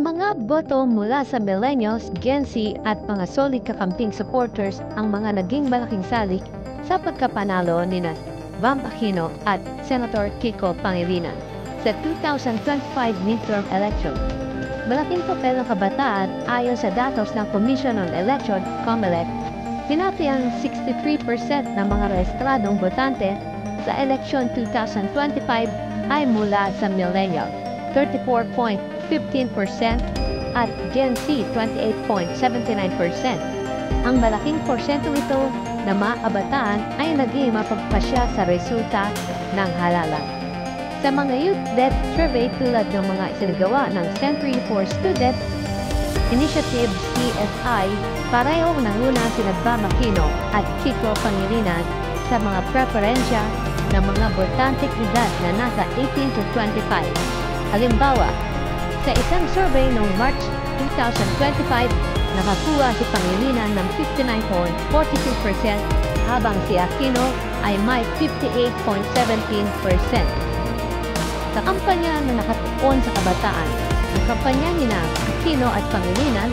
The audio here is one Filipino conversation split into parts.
Ang mga boto mula sa millennials, Gen Z at mga solid kakamping supporters ang mga naging malaking salik sa pagkapanalo ni Bam Aquino at Senator Kiko Pangilinan sa 2025 midterm election. Malaking papel ng kabataan ayon sa datos ng Commission on Election, COMELEC, pinatiyang 63% ng mga rehistradong botante sa election 2025 ay mula sa millennial, 34.15% at Gen Z 28.79%. Ang malaking porsyento ito na maabataan ay naging mapagpasya sa resulta ng halalan. Sa mga youth-led survey tulad ng mga isinagawa ng Century for Student Initiative CSI, parehong nanguna sina Bam Aquino at Kiko Pangilinan sa mga preferensya ng mga botanteng edad na nasa 18 to 25. Halimbawa, sa isang survey noong March 2025, nakakuha si Pangilinan ng 59.42% habang si Aquino ay may 58.17%. Sa kampanya na nakatuon sa kabataan, ang kampanya ni Aquino at Pangilinan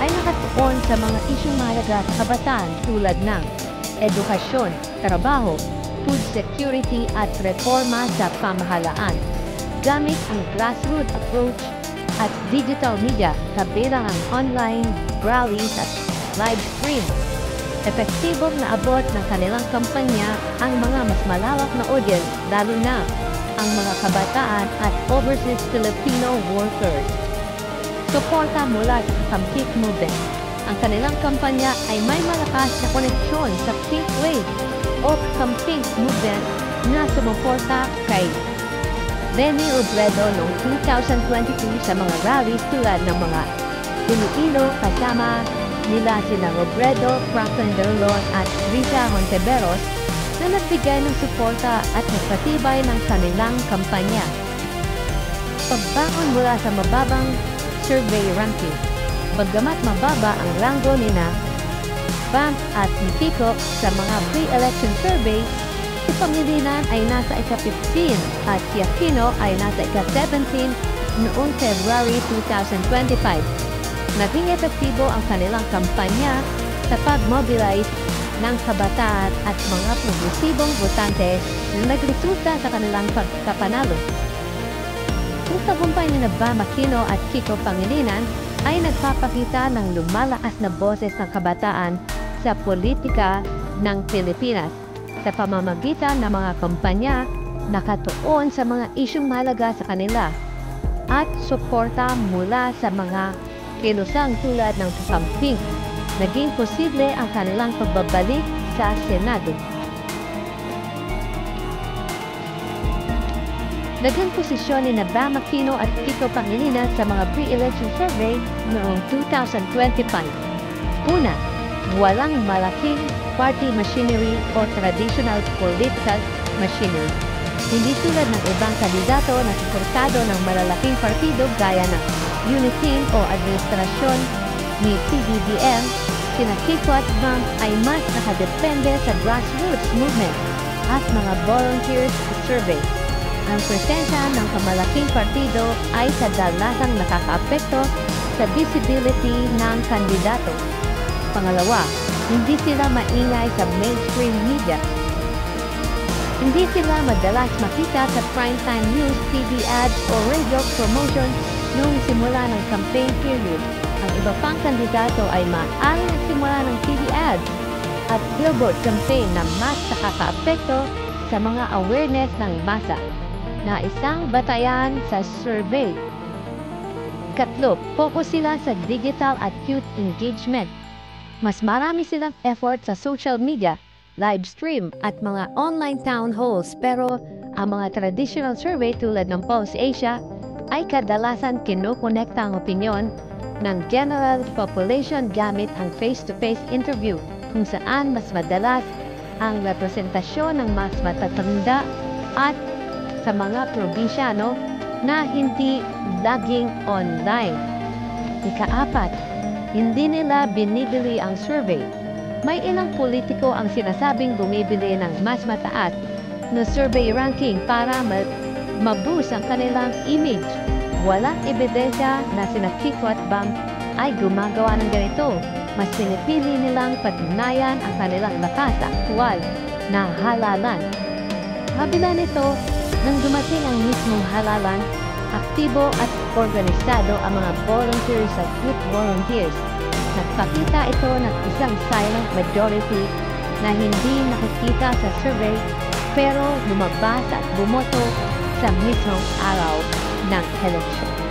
ay nakatuon sa mga isyung mahalaga sa kabataan tulad ng edukasyon, trabaho, food security at reforma sa pamahalaan. Gamit ang grassroots approach at digital media kabilang ang online, rallies at live stream. Epektibong naabot ng kanilang kampanya ang mga mas malawak na audience, lalo na ang mga kabataan at overseas Filipino workers. Suporta mula sa Kampik Movement. Ang kanilang kampanya ay may malakas na koneksyon sa Pink Wave o Kampik Movement na sumuporta kay Leni Robredo noong 2022 sa mga rallies tulad ng mga Iloilo kasama nila sina Robredo, Franklin Derlon at Risa Hontiveros na nagbigay ng suporta at nagpatibay ng kanilang kampanya. Pagbangon mula sa mababang survey ranking. Bagamat mababa ang ranggo ni Bam at ni Kiko sa mga pre-election survey, si Pangilinan ay nasa ika-15 at si Aquino ay nasa ika-17 noong February 2025. Naging epektibo ang kanilang kampanya sa pag-mobilize ng kabataan at mga progresibong botante na nagresulta sa kanilang pagkapanalo. Ang tagumpay ni Bam Aquino at Kiko Pangilinan ay nagpapakita ng lumalakas na boses ng kabataan sa politika ng Pilipinas sa pamamagitan ng mga kampanya nakatuon sa mga isyung mahalaga sa kanila at suporta mula sa mga kilusang tulad ng kakamping. Naging posible ang kanilang pagbabalik sa Senado. Naging posisyon ni Bam Aquino at Kiko Pangilinan sa mga pre-election survey noong 2025. Una, walang malaking party machinery o traditional political machinery. Hindi tulad ng ibang kandidato na suportado ng malalaking partido gaya ng Uniting o administrasyon ni PBBM, sina Kiko at Bam ay mas nakadepende sa grassroots movement at mga volunteers survey. Ang presensya ng kamalaking partido ay kadalasang nakakaapekto sa visibility ng kandidato. Pangalawa, hindi sila maingay sa mainstream media. Hindi sila madalas makita sa primetime news, TV ads o radio promotion noong simula ng campaign period. Ang iba pang kandidato ay maaaring nagsimula ng TV ads at billboard campaign na mas nakakaapekto sa mga awareness ng masa na isang batayan sa survey. Katlo, focus sila sa digital at youth engagement. Mas marami silang effort sa social media, live stream at mga online town halls, pero ang mga traditional survey tulad ng Pulse Asia ay kadalasan kinokonekta ang opinyon ng general population gamit ang face-to-face interview kung saan mas madalas ang representasyon ng mas matatanda at sa mga probinsyano na hindi laging online. Ika-apat, hindi nila binibili ang survey. May ilang politiko ang sinasabing bumibili ng mas mataas na survey ranking para maboost ang kanilang image. Walang ebidensya na sina Kiko at Bam ay gumagawa ng ganito. Mas pinipili nilang patunayan ang kanilang lakas sa aktwal na halalan. Kabila nito, nang dumating ang mismong halalan, aktibo at organisado ang mga volunteers at youth volunteers. Nagpakita ito ng isang silent majority na hindi nakikita sa survey pero lumabas at bumoto sa mismong araw ng eleksyon.